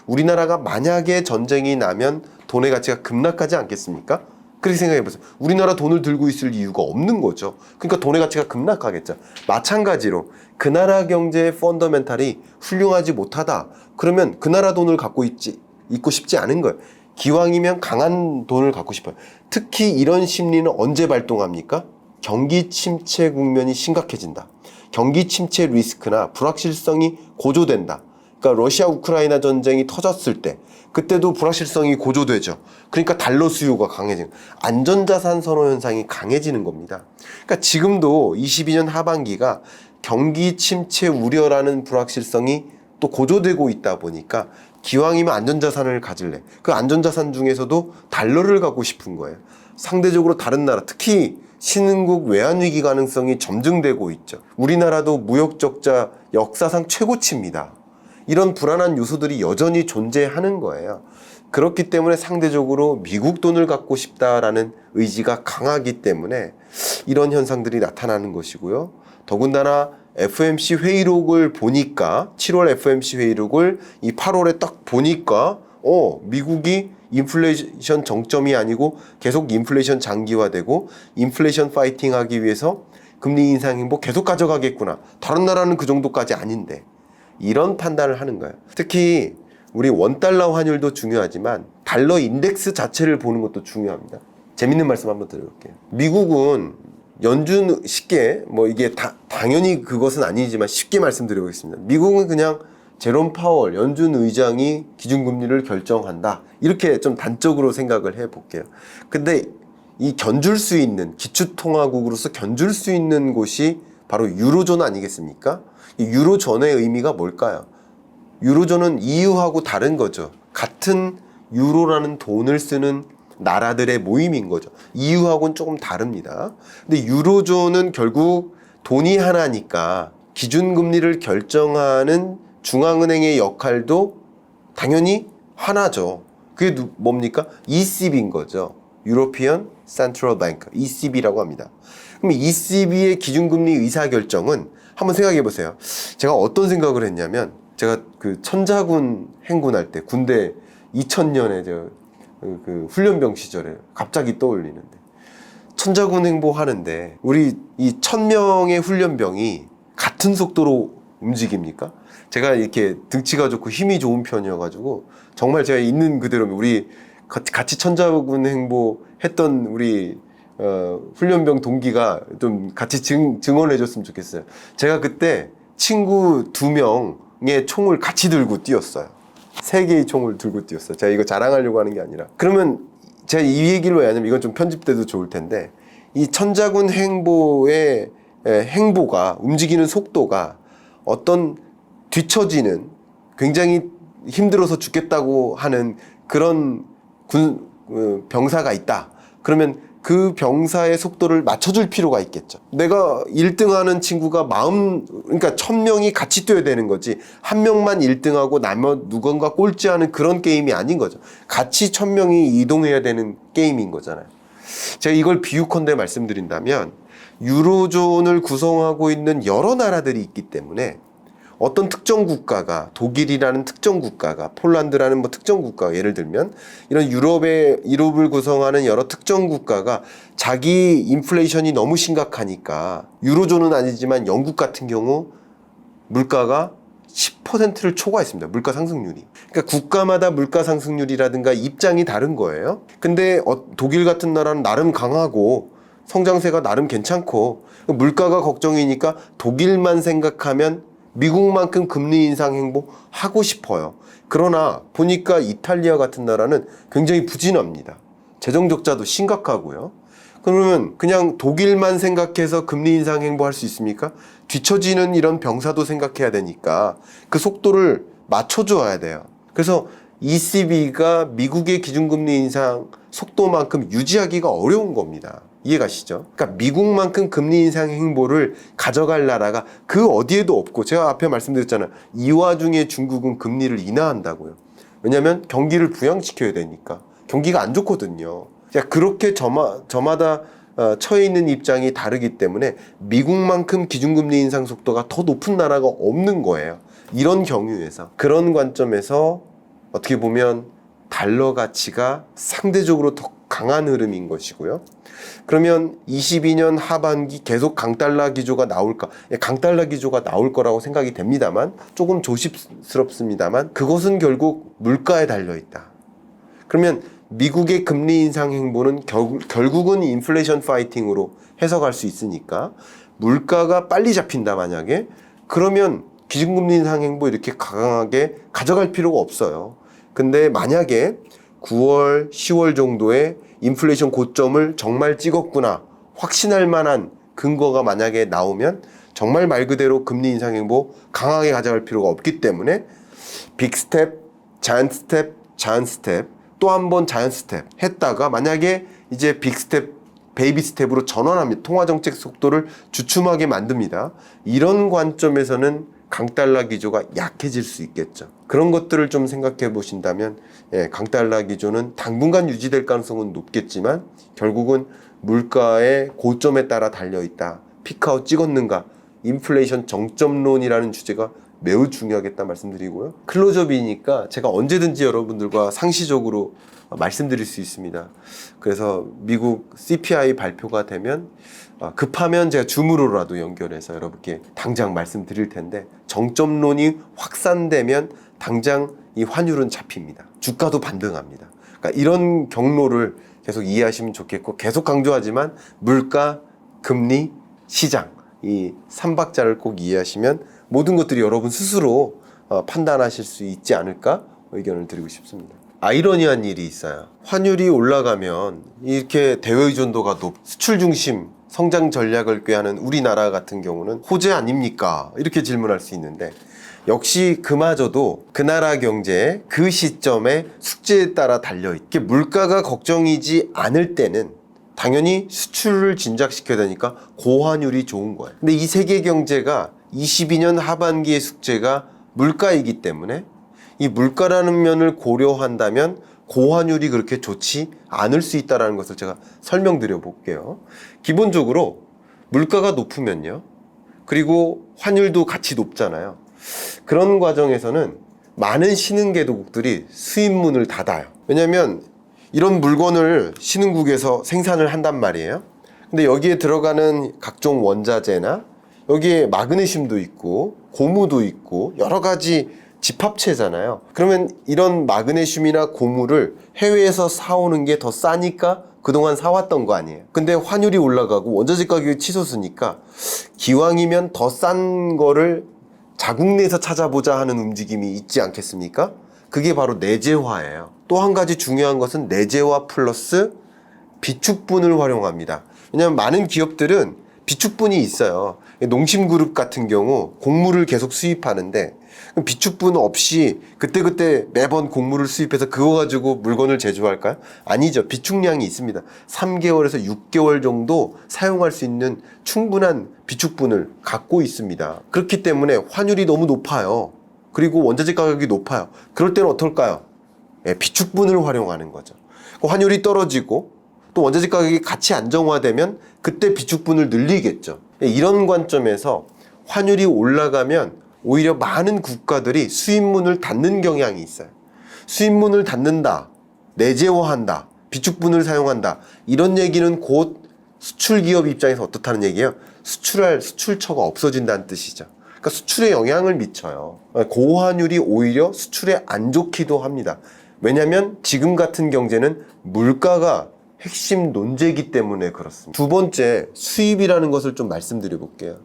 [SPEAKER 1] 우리나라가 만약에 전쟁이 나면 돈의 가치가 급락하지 않겠습니까? 그렇게 생각해 보세요. 우리나라 돈을 들고 있을 이유가 없는 거죠. 그러니까 돈의 가치가 급락하겠죠. 마찬가지로 그 나라 경제의 펀더멘탈이 훌륭하지 못하다. 그러면 그 나라 돈을 갖고 있고 싶지 않은 거예요. 기왕이면 강한 돈을 갖고 싶어요. 특히 이런 심리는 언제 발동합니까? 경기 침체 국면이 심각해진다. 경기 침체 리스크나 불확실성이 고조된다. 그러니까 러시아 우크라이나 전쟁이 터졌을 때 그때도 불확실성이 고조되죠. 그러니까 달러 수요가 강해지는, 안전자산 선호 현상이 강해지는 겁니다. 그러니까 지금도 22년 하반기가 경기 침체 우려라는 불확실성이 또 고조되고 있다 보니까 기왕이면 안전자산을 가질래. 그 안전자산 중에서도 달러를 갖고 싶은 거예요. 상대적으로 다른 나라, 특히 신흥국 외환위기 가능성이 점증되고 있죠. 우리나라도 무역적자 역사상 최고치입니다. 이런 불안한 요소들이 여전히 존재하는 거예요. 그렇기 때문에 상대적으로 미국 돈을 갖고 싶다라는 의지가 강하기 때문에 이런 현상들이 나타나는 것이고요. 더군다나 FOMC 회의록을 보니까, 7월 FOMC 회의록을 이 8월에 딱 보니까 미국이 인플레이션 정점이 아니고 계속 인플레이션 장기화되고 인플레이션 파이팅 하기 위해서 금리 인상 행보 계속 가져가겠구나. 다른 나라는 그 정도까지 아닌데. 이런 판단을 하는 거예요. 특히 우리 원달러 환율도 중요하지만 달러 인덱스 자체를 보는 것도 중요합니다. 재밌는 말씀 한번 드려볼게요. 미국은 연준, 쉽게 이게 당연히 그것은 아니지만 쉽게 말씀드려보겠습니다. 미국은 그냥 제롬 파월 연준 의장이 기준금리를 결정한다. 이렇게 좀 단적으로 생각을 해볼게요. 근데 이 견줄 수 있는, 기축통화국으로서 견줄 수 있는 곳이 바로 유로존 아니겠습니까? 이 유로존의 의미가 뭘까요? 유로존은 EU하고 다른 거죠. 같은 유로라는 돈을 쓰는 나라들의 모임인 거죠. EU하고는 조금 다릅니다. 근데 유로존은 결국 돈이 하나니까 기준금리를 결정하는 중앙은행의 역할도 당연히 하나죠. 그게 뭡니까? ECB인 거죠. European Central Bank, ECB라고 합니다. 그럼 ECB의 기준금리 의사결정은 한번 생각해 보세요. 제가 어떤 생각을 했냐면 제가 그 천자군 행군할 때 군대 2000년에 그 훈련병 시절에 갑자기 떠올리는데 천자군 행보하는데 우리 이 1000명의 훈련병이 같은 속도로 움직입니까? 제가 이렇게 등치가 좋고 힘이 좋은 편이어가지고 정말 제가 있는 그대로 우리 같이 천자군 행보했던 우리 훈련병 동기가 좀 같이 증언해 줬으면 좋겠어요. 제가 그때 친구 2명의 총을 같이 들고 뛰었어요. 3개의 총을 들고 뛰었어요. 제가 이거 자랑하려고 하는 게 아니라. 그러면 제가 이 얘기를 왜 하냐면 이건 좀 편집돼도 좋을 텐데 이 천자군 행보의 행보가 움직이는 속도가 어떤 뒤처지는 굉장히 힘들어서 죽겠다고 하는 그런 병사가 있다. 그러면 그 병사의 속도를 맞춰줄 필요가 있겠죠. 내가 1등하는 친구가 그러니까 1000명이 같이 뛰어야 되는 거지. 한 명만 1등하고 나면 누군가 꼴찌하는 그런 게임이 아닌 거죠. 같이 1000명이 이동해야 되는 게임인 거잖아요. 제가 이걸 비유컨대 말씀드린다면 유로존을 구성하고 있는 여러 나라들이 있기 때문에 어떤 특정 국가가 독일이라는 특정 국가가 폴란드라는 뭐 특정 국가가 예를 들면 이런 유럽을 구성하는 여러 특정 국가가 자기 인플레이션이 너무 심각하니까 유로존은 아니지만 영국 같은 경우 물가가 10%를 초과했습니다. 물가 상승률이. 그러니까 국가마다 물가 상승률이라든가 입장이 다른 거예요. 근데 독일 같은 나라는 나름 강하고 성장세가 나름 괜찮고 물가가 걱정이니까 독일만 생각하면 미국만큼 금리 인상 행보 하고 싶어요. 그러나 보니까 이탈리아 같은 나라는 굉장히 부진합니다. 재정 적자도 심각하고요. 그러면 그냥 독일만 생각해서 금리 인상 행보할 수 있습니까? 뒤처지는 이런 병사도 생각해야 되니까 그 속도를 맞춰줘야 돼요. 그래서 ECB가 미국의 기준금리 인상 속도만큼 유지하기가 어려운 겁니다. 이해가시죠? 그러니까 미국만큼 금리 인상 행보를 가져갈 나라가 그 어디에도 없고 제가 앞에 말씀드렸잖아요. 이 와중에 중국은 금리를 인하한다고요. 왜냐하면 경기를 부양시켜야 되니까. 경기가 안 좋거든요. 그렇게 저마다 처해 있는 입장이 다르기 때문에 미국만큼 기준금리 인상 속도가 더 높은 나라가 없는 거예요. 이런 경우에서 그런 관점에서 어떻게 보면 달러 가치가 상대적으로 더 강한 흐름인 것이고요. 그러면 22년 하반기 계속 강달러 기조가 나올까? 강달러 기조가 나올 거라고 생각이 됩니다만 조금 조심스럽습니다만 그것은 결국 물가에 달려있다. 그러면 미국의 금리 인상 행보는 결국은 인플레이션 파이팅으로 해석할 수 있으니까 물가가 빨리 잡힌다 만약에 그러면 기준금리 인상 행보 이렇게 강하게 가져갈 필요가 없어요. 근데 만약에 9월, 10월 정도에 인플레이션 고점을 정말 찍었구나 확신할 만한 근거가 만약에 나오면 정말 말 그대로 금리 인상 행보 강하게 가져갈 필요가 없기 때문에 빅 스텝, 자이언트 스텝, 자이언트 스텝 또 한 번 자이언트 스텝 했다가 만약에 이제 빅 스텝, 베이비 스텝으로 전환합니다. 통화정책 속도를 주춤하게 만듭니다. 이런 관점에서는 강달러 기조가 약해질 수 있겠죠. 그런 것들을 좀 생각해 보신다면 강달러 기조는 당분간 유지될 가능성은 높겠지만 결국은 물가의 고점에 따라 달려있다. 피크아웃 찍었는가? 인플레이션 정점론이라는 주제가 매우 중요하겠다 말씀드리고요. 클로즈업이니까 제가 언제든지 여러분들과 상시적으로 말씀드릴 수 있습니다. 그래서 미국 CPI 발표가 되면 급하면 제가 줌으로라도 연결해서 여러분께 당장 말씀드릴 텐데 정점론이 확산되면 당장 이 환율은 잡힙니다. 주가도 반등합니다. 그러니까 이런 경로를 계속 이해하시면 좋겠고 계속 강조하지만 물가, 금리, 시장 이 3박자를 꼭 이해하시면 모든 것들이 여러분 스스로 판단하실 수 있지 않을까 의견을 드리고 싶습니다. 아이러니한 일이 있어요. 환율이 올라가면 이렇게 대외 의존도가 수출 중심 성장 전략을 꾀하는 우리나라 같은 경우는 호재 아닙니까? 이렇게 질문할 수 있는데 역시 그마저도 그 나라 경제의 그 시점에 숙제에 따라 달려있게 물가가 걱정이지 않을 때는 당연히 수출을 진작시켜야 되니까 고환율이 좋은 거예요. 근데 이 세계 경제가 22년 하반기의 숙제가 물가이기 때문에 이 물가라는 면을 고려한다면 고환율이 그렇게 좋지 않을 수 있다는 것을 제가 설명드려 볼게요. 기본적으로 물가가 높으면요. 그리고 환율도 같이 높잖아요. 그런 과정에서는 많은 신흥개도국들이 수입문을 닫아요. 왜냐하면 이런 물건을 신흥국에서 생산을 한단 말이에요. 근데 여기에 들어가는 각종 원자재나 여기에 마그네슘도 있고 고무도 있고 여러 가지 집합체잖아요. 그러면 이런 마그네슘이나 고무를 해외에서 사오는 게 더 싸니까 그동안 사왔던 거 아니에요. 근데 환율이 올라가고 원자재 가격이 치솟으니까 기왕이면 더 싼 거를 자국 내에서 찾아보자 하는 움직임이 있지 않겠습니까? 그게 바로 내재화예요. 또 한 가지 중요한 것은 내재화 플러스 비축분을 활용합니다. 왜냐하면 많은 기업들은 비축분이 있어요. 농심그룹 같은 경우 곡물을 계속 수입하는데 비축분 없이 그때그때 매번 곡물을 수입해서 그거 가지고 물건을 제조할까요? 아니죠. 비축량이 있습니다. 3개월에서 6개월 정도 사용할 수 있는 충분한 비축분을 갖고 있습니다. 그렇기 때문에 환율이 너무 높아요. 그리고 원자재 가격이 높아요. 그럴 때는 어떨까요? 비축분을 활용하는 거죠. 환율이 떨어지고 또 원자재 가격이 같이 안정화되면 그때 비축분을 늘리겠죠. 이런 관점에서 환율이 올라가면 오히려 많은 국가들이 수입문을 닫는 경향이 있어요. 수입문을 닫는다, 내재화한다, 비축분을 사용한다. 이런 얘기는 곧 수출기업 입장에서 어떻다는 얘기예요? 수출할 수출처가 없어진다는 뜻이죠. 그러니까 수출에 영향을 미쳐요. 고환율이 오히려 수출에 안 좋기도 합니다. 왜냐하면 지금 같은 경제는 물가가 핵심 논제이기 때문에 그렇습니다. 두 번째, 수입이라는 것을 좀 말씀드려 볼게요.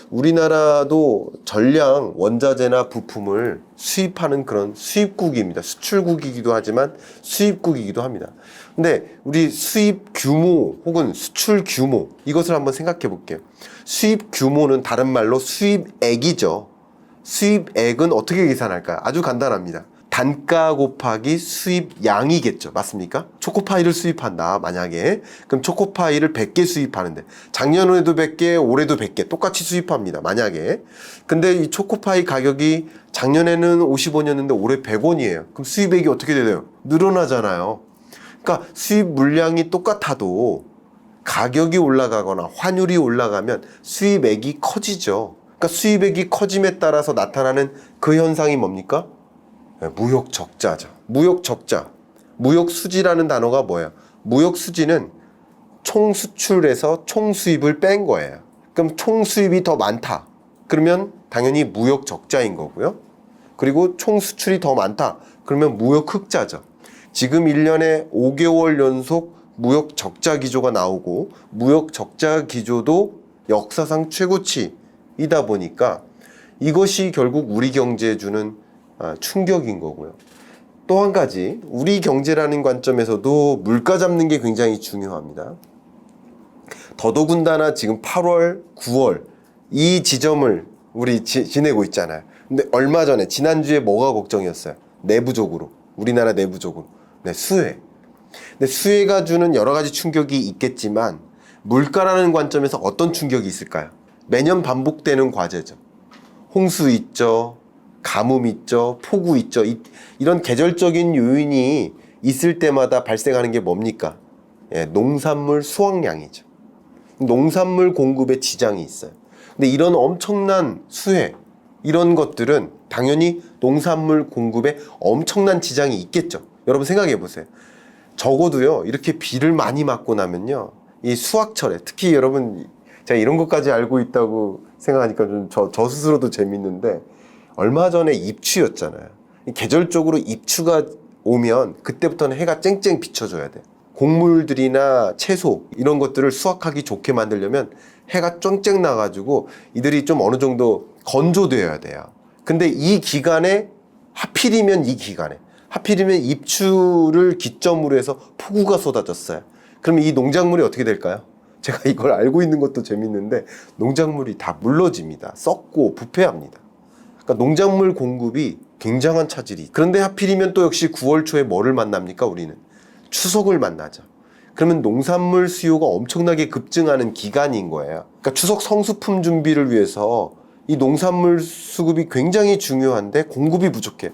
[SPEAKER 1] 우리나라도 전량 원자재나 부품을 수입하는 그런 수입국입니다. 수출국이기도 하지만 수입국이기도 합니다. 근데 우리 수입 규모 혹은 수출 규모, 이것을 한번 생각해 볼게요. 수입 규모는 다른 말로 수입액이죠. 수입액은 어떻게 계산할까요? 아주 간단합니다. 단가 곱하기 수입량이겠죠. 맞습니까? 초코파이를 수입한다. 만약에. 그럼 초코파이를 100개 수입하는데 작년에도 100개, 올해도 100개 똑같이 수입합니다. 만약에. 근데 이 초코파이 가격이 작년에는 50원이었는데 올해 100원이에요. 그럼 수입액이 어떻게 돼요? 늘어나잖아요. 그러니까 수입 물량이 똑같아도 가격이 올라가거나 환율이 올라가면 수입액이 커지죠. 그러니까 수입액이 커짐에 따라서 나타나는 그 현상이 뭡니까? 무역 적자죠. 무역 적자. 무역 수지라는 단어가 뭐예요? 무역 수지는 총 수출에서 총 수입을 뺀 거예요. 그럼 총 수입이 더 많다. 그러면 당연히 무역 적자인 거고요. 그리고 총 수출이 더 많다. 그러면 무역 흑자죠. 지금 1년에 5개월 연속 무역 적자 기조가 나오고 무역 적자 기조도 역사상 최고치이다 보니까 이것이 결국 우리 경제에 주는 충격인 거고요. 또 한 가지, 우리 경제라는 관점에서도 물가 잡는 게 굉장히 중요합니다. 더더군다나 지금 8월, 9월 이 지점을 우리 지내고 있잖아요. 근데 얼마 전에 지난주에 뭐가 걱정이었어요? 내부적으로, 우리나라 내부적으로 수해. 근데 수해가 주는 여러 가지 충격이 있겠지만 물가라는 관점에서 어떤 충격이 있을까요? 매년 반복되는 과제죠. 홍수 있죠. 가뭄 있죠. 폭우 있죠. 이런 계절적인 요인이 있을 때마다 발생하는 게 뭡니까? 농산물 수확량이죠. 농산물 공급에 지장이 있어요. 근데 이런 엄청난 수해, 이런 것들은 당연히 농산물 공급에 엄청난 지장이 있겠죠. 여러분 생각해 보세요. 적어도요, 이렇게 비를 많이 맞고 나면요, 이 수확철에, 특히 여러분, 제가 이런 것까지 알고 있다고 생각하니까 좀 저 스스로도 재밌는데, 얼마 전에 입추였잖아요. 계절적으로 입추가 오면 그때부터는 해가 쨍쨍 비춰줘야 돼요. 곡물들이나 채소 이런 것들을 수확하기 좋게 만들려면 해가 쨍쨍 나가지고 이들이 좀 어느 정도 건조되어야 돼요. 근데 이 기간에 하필이면 입추를 기점으로 해서 폭우가 쏟아졌어요. 그럼 이 농작물이 어떻게 될까요? 제가 이걸 알고 있는 것도 재밌는데 농작물이 다 물러집니다. 썩고 부패합니다. 그러니까 농작물 공급이 굉장한 차질이. 그런데 하필이면 또 역시 9월 초에 뭐를 만납니까? 우리는 추석을 만나죠. 그러면 농산물 수요가 엄청나게 급증하는 기간인 거예요. 그러니까 추석 성수품 준비를 위해서 이 농산물 수급이 굉장히 중요한데 공급이 부족해요.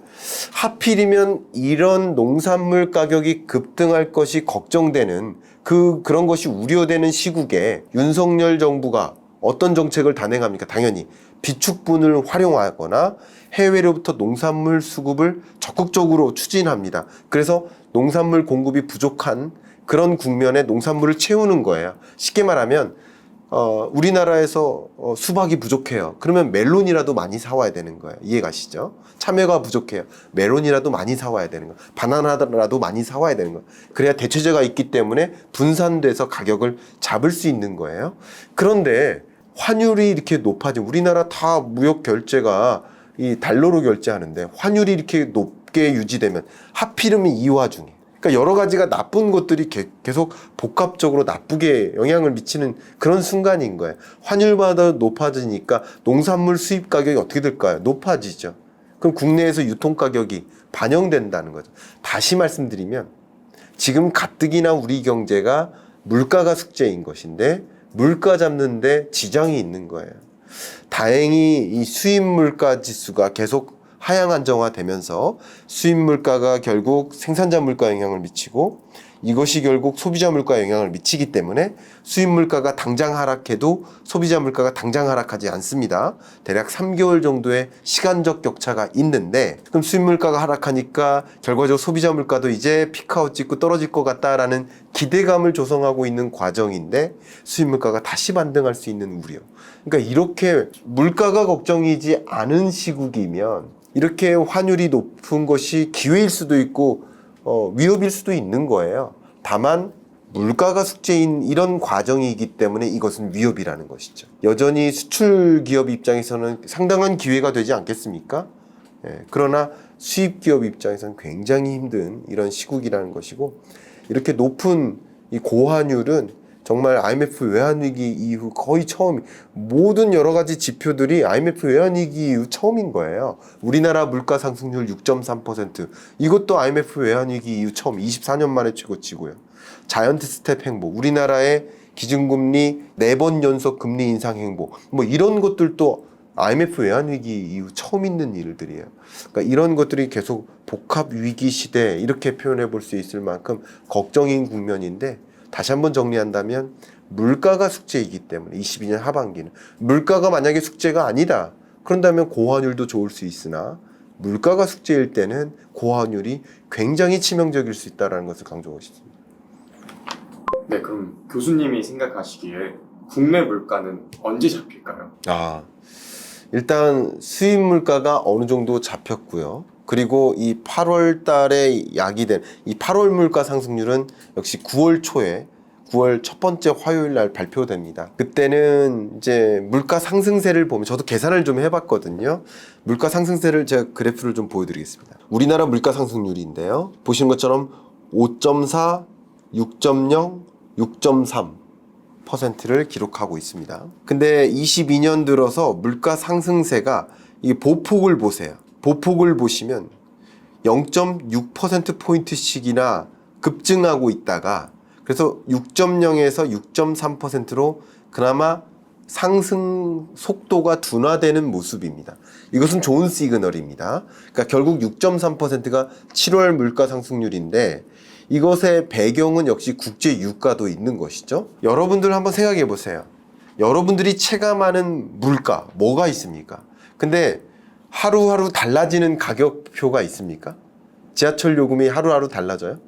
[SPEAKER 1] 하필이면 이런 농산물 가격이 급등할 것이 걱정되는 그런 것이 우려되는 시국에 윤석열 정부가 어떤 정책을 단행합니까? 당연히 비축분을 활용하거나 해외로부터 농산물 수급을 적극적으로 추진합니다. 그래서 농산물 공급이 부족한 그런 국면에 농산물을 채우는 거예요. 쉽게 말하면 우리나라에서 수박이 부족해요. 그러면 멜론이라도 많이 사와야 되는 거예요. 이해가시죠? 참외가 부족해요. 멜론이라도 많이 사와야 되는 거예요. 바나나라도 많이 사와야 되는 거예요. 그래야 대체재가 있기 때문에 분산돼서 가격을 잡을 수 있는 거예요. 그런데 환율이 이렇게 높아지면 우리나라 다 무역 결제가 이 달러로 결제하는데 환율이 이렇게 높게 유지되면 하필이면 이 와중에 그러니까 여러 가지가 나쁜 것들이 계속 복합적으로 나쁘게 영향을 미치는 그런 순간인 거예요. 환율마다 높아지니까 농산물 수입 가격이 어떻게 될까요? 높아지죠. 그럼 국내에서 유통 가격이 반영된다는 거죠. 다시 말씀드리면 지금 가뜩이나 우리 경제가 물가가 숙제인 것인데 물가 잡는데 지장이 있는 거예요. 다행히 이 수입 물가 지수가 계속 하향 안정화되면서 수입 물가가 결국 생산자 물가에 영향을 미치고 이것이 결국 소비자 물가에 영향을 미치기 때문에 수입 물가가 당장 하락해도 소비자 물가가 당장 하락하지 않습니다. 대략 3개월 정도의 시간적 격차가 있는데 그럼 수입 물가가 하락하니까 결과적으로 소비자 물가도 이제 피크아웃 찍고 떨어질 것 같다라는 기대감을 조성하고 있는 과정인데 수입 물가가 다시 반등할 수 있는 우려. 그러니까 이렇게 물가가 걱정이지 않은 시국이면 이렇게 환율이 높은 것이 기회일 수도 있고 위협일 수도 있는 거예요. 다만 물가가 숙제인 이런 과정이기 때문에 이것은 위협이라는 것이죠. 여전히 수출 기업 입장에서는 상당한 기회가 되지 않겠습니까? 그러나 수입 기업 입장에서는 굉장히 힘든 이런 시국이라는 것이고 이렇게 높은 이 고환율은 정말 IMF 외환위기 이후 거의 처음 모든 여러 가지 지표들이 IMF 외환위기 이후 처음인 거예요. 우리나라 물가 상승률 6.3% 이것도 IMF 외환위기 이후 처음 24년 만에 최고치고요. 자이언트 스텝 행보 우리나라의 기준금리 4번 연속 금리 인상 행보 뭐 이런 것들도 IMF 외환위기 이후 처음 있는 일들이에요. 그러니까 이런 것들이 계속 복합 위기 시대 이렇게 표현해 볼 수 있을 만큼 걱정인 국면인데 다시 한번 정리한다면 물가가 숙제이기 때문에 22년 하반기는 물가가 만약에 숙제가 아니다. 그런다면 고환율도 좋을 수 있으나 물가가 숙제일 때는 고환율이 굉장히 치명적일 수 있다는 것을 강조하고 싶습니다.
[SPEAKER 2] 네, 그럼 교수님이 생각하시기에 국내 물가는 언제 잡힐까요?
[SPEAKER 1] 일단 수입 물가가 어느 정도 잡혔고요. 그리고 이 8월 달에 야기된 이 8월 물가 상승률은 역시 9월 초에 9월 첫 번째 화요일 날 발표됩니다. 그때는 이제 물가 상승세를 보면 저도 계산을 좀 해봤거든요. 물가 상승세를 제가 그래프를 좀 보여드리겠습니다. 우리나라 물가 상승률인데요. 보시는 것처럼 5.4, 6.0, 6.3%를 기록하고 있습니다. 근데 22년 들어서 물가 상승세가 이 보폭을 보세요. 보폭을 보시면 0.6%포인트씩이나 급증하고 있다가 그래서 6.0에서 6.3%로 그나마 상승 속도가 둔화되는 모습입니다. 이것은 좋은 시그널입니다. 그러니까 결국 6.3%가 7월 물가 상승률인데 이것의 배경은 역시 국제 유가도 있는 것이죠. 여러분들 한번 생각해 보세요. 여러분들이 체감하는 물가 뭐가 있습니까? 근데 하루하루 달라지는 가격표가 있습니까? 지하철 요금이 하루하루 달라져요?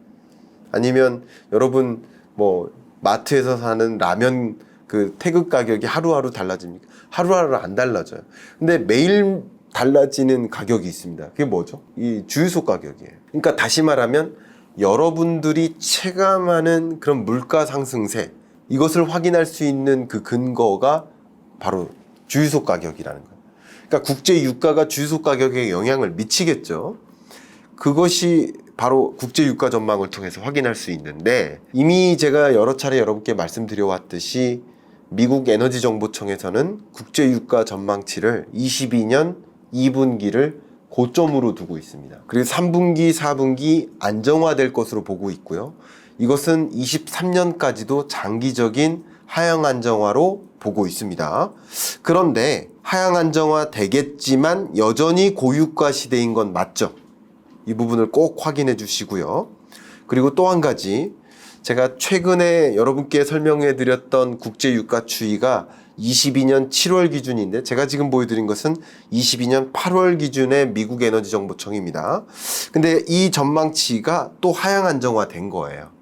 [SPEAKER 1] 아니면 여러분 뭐 마트에서 사는 라면 그 태극 가격이 하루하루 달라집니까? 하루하루 안 달라져요. 근데 매일 달라지는 가격이 있습니다. 그게 뭐죠? 이 주유소 가격이에요. 그러니까 다시 말하면 여러분들이 체감하는 그런 물가 상승세 이것을 확인할 수 있는 그 근거가 바로 주유소 가격이라는 거예요. 그러니까 국제 유가가 주유소 가격에 영향을 미치겠죠. 그것이 바로 국제 유가 전망을 통해서 확인할 수 있는데 이미 제가 여러 차례 여러분께 말씀드려 왔듯이 미국 에너지정보청에서는 국제 유가 전망치를 22년 2분기를 고점으로 두고 있습니다. 그리고 3분기, 4분기 안정화될 것으로 보고 있고요. 이것은 23년까지도 장기적인 하향 안정화로 보고 있습니다. 그런데 하향 안정화 되겠지만 여전히 고유가 시대인 건 맞죠? 이 부분을 꼭 확인해 주시고요. 그리고 또 한 가지, 제가 최근에 여러분께 설명해 드렸던 국제유가 추이가 22년 7월 기준인데 제가 지금 보여드린 것은 22년 8월 기준의 미국 에너지정보청입니다. 근데 이 전망치가 또 하향 안정화된 거예요.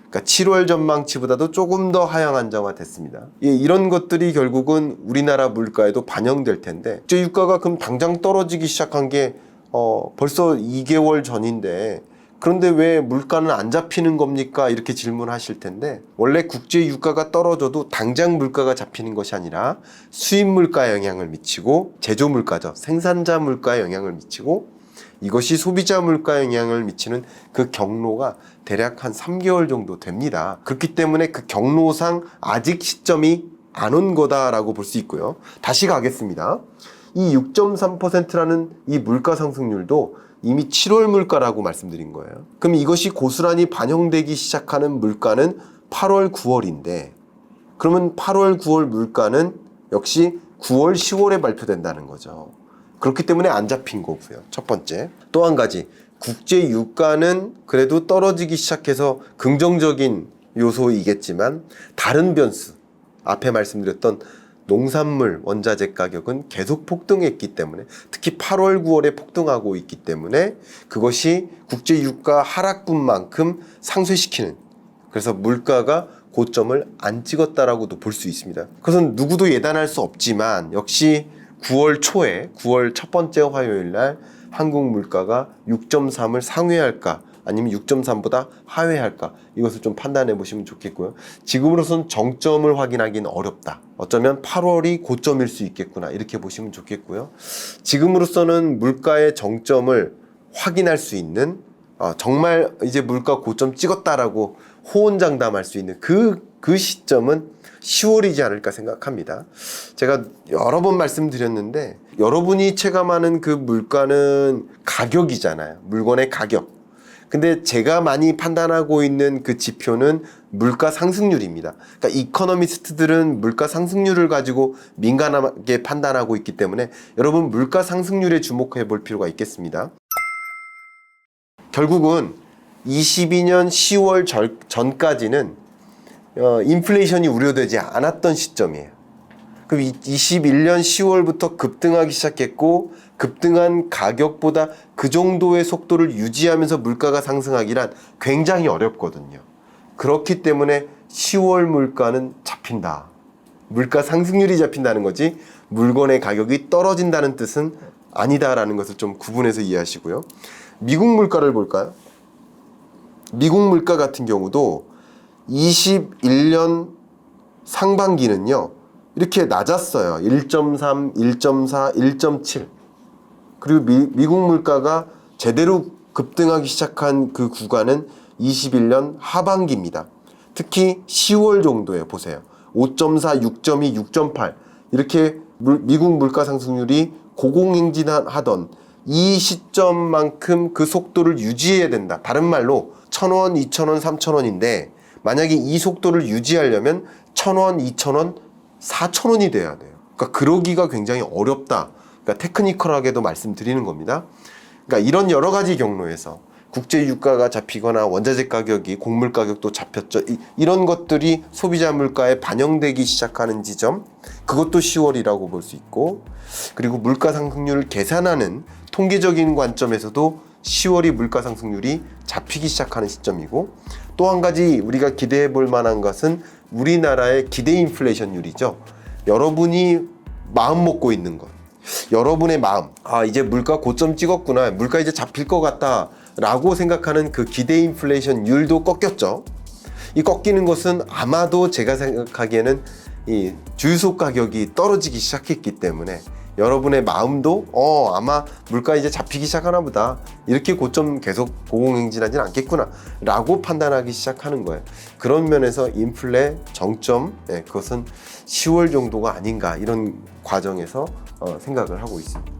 [SPEAKER 1] 그러니까 7월 전망치보다도 조금 더 하향 안정화됐습니다. 이런 것들이 결국은 우리나라 물가에도 반영될 텐데 국제유가가 그럼 당장 떨어지기 시작한 게 벌써 2개월 전인데 그런데 왜 물가는 안 잡히는 겁니까? 이렇게 질문하실 텐데 원래 국제 유가가 떨어져도 당장 물가가 잡히는 것이 아니라 수입 물가에 영향을 미치고 제조 물가죠. 생산자 물가에 영향을 미치고 이것이 소비자 물가에 영향을 미치는 그 경로가 대략 한 3개월 정도 됩니다. 그렇기 때문에 그 경로상 아직 시점이 안 온 거다라고 볼 수 있고요. 다시 가겠습니다. 이 6.3%라는 이 물가 상승률도 이미 7월 물가라고 말씀드린 거예요. 그럼 이것이 고스란히 반영되기 시작하는 물가는 8월, 9월인데 그러면 8월, 9월 물가는 역시 9월, 10월에 발표된다는 거죠. 그렇기 때문에 안 잡힌 거고요. 첫 번째. 또 한 가지. 국제 유가는 그래도 떨어지기 시작해서 긍정적인 요소이겠지만 다른 변수, 앞에 말씀드렸던 농산물, 원자재 가격은 계속 폭등했기 때문에 특히 8월, 9월에 폭등하고 있기 때문에 그것이 국제유가 하락분만큼 상쇄시키는, 그래서 물가가 고점을 안 찍었다라고도 볼 수 있습니다. 그것은 누구도 예단할 수 없지만 역시 9월 초에 9월 첫 번째 화요일 날 한국 물가가 6.3을 상회할까 아니면 6.3보다 하회할까 이것을 좀 판단해 보시면 좋겠고요. 지금으로선 정점을 확인하기는 어렵다. 어쩌면 8월이 고점일 수 있겠구나 이렇게 보시면 좋겠고요. 지금으로서는 물가의 정점을 확인할 수 있는 정말 이제 물가 고점 찍었다라고 호언장담할 수 있는 그 시점은 10월이지 않을까 생각합니다. 제가 여러 번 말씀드렸는데 여러분이 체감하는 그 물가는 가격이잖아요. 물건의 가격. 근데 제가 많이 판단하고 있는 그 지표는 물가 상승률입니다. 그러니까 이코노미스트들은 물가 상승률을 가지고 민감하게 판단하고 있기 때문에 여러분 물가 상승률에 주목해 볼 필요가 있겠습니다. 결국은 22년 10월 전까지는 인플레이션이 우려되지 않았던 시점이에요. 그럼 21년 10월부터 급등하기 시작했고 급등한 가격보다 그 정도의 속도를 유지하면서 물가가 상승하기란 굉장히 어렵거든요. 그렇기 때문에 10월 물가는 잡힌다. 물가 상승률이 잡힌다는 거지 물건의 가격이 떨어진다는 뜻은 아니다라는 것을 좀 구분해서 이해하시고요. 미국 물가를 볼까요? 미국 물가 같은 경우도 21년 상반기는요. 이렇게 낮았어요. 1.3, 1.4, 1.7. 그리고 미국 물가가 제대로 급등하기 시작한 그 구간은 21년 하반기입니다. 특히 10월 정도에 보세요. 5.4, 6.2, 6.8 이렇게 미국 물가 상승률이 고공행진하던 이 시점만큼 그 속도를 유지해야 된다. 다른 말로 1,000원, 2,000원, 3,000원인데 만약에 이 속도를 유지하려면 1,000원, 2,000원, 4,000원이 돼야 돼요. 그러니까 그러기가 굉장히 어렵다. 그러니까 테크니컬하게도 말씀드리는 겁니다. 그러니까 이런 여러 가지 경로에서 국제 유가가 잡히거나 원자재 가격이 곡물 가격도 잡혔죠. 이런 것들이 소비자 물가에 반영되기 시작하는 지점, 그것도 10월이라고 볼 수 있고, 그리고 물가 상승률을 계산하는 통계적인 관점에서도 10월이 물가 상승률이 잡히기 시작하는 시점이고, 또 한 가지 우리가 기대해 볼 만한 것은 우리나라의 기대 인플레이션율이죠. 여러분이 마음 먹고 있는 것, 여러분의 마음, 이제 물가 고점 찍었구나, 물가 이제 잡힐 것 같다 라고 생각하는 그 기대 인플레이션율도 꺾였죠. 이 꺾이는 것은 아마도 제가 생각하기에는 이 주유소 가격이 떨어지기 시작했기 때문에 여러분의 마음도 아마 물가 이제 잡히기 시작하나 보다, 이렇게 고점 계속 고공행진하진 않겠구나 라고 판단하기 시작하는 거예요. 그런 면에서 인플레 정점, 그것은 10월 정도가 아닌가 이런 과정에서 생각을 하고 있습니다.